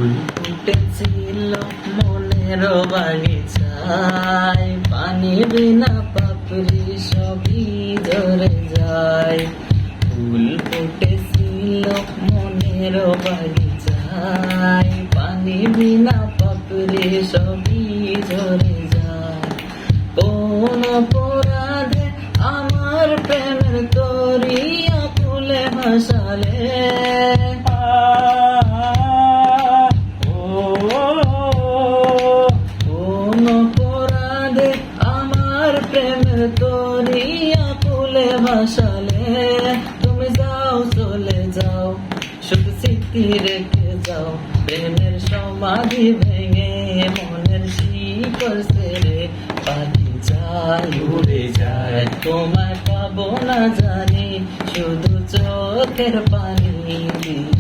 ফুল ফুটেছিল মনের বাগিচায়, পানি বিনা পাপড়ি সবই ঝরে যায়। ফুল ফুটেছিল মনের বাগিচায়, পানি বিনা পাপড়ি সবই ঝরে যায়। কোন অপরাধে আমার প্রেমের তরিয়া তুলে ভাসালে, কোন অপরাধে আমার প্রেমের তরিয়া তুলে ভাসালে। তুমি যাও চলে যাও, শুধু স্মৃতি রেখে যাও। প্রেমের সমাধি ভেঙে মনের শিকড় ছেড়ে পাখি যায় উড়ে যায়। তোমায় পাবো না জানি, শুধু চোখের পানি দিয়ে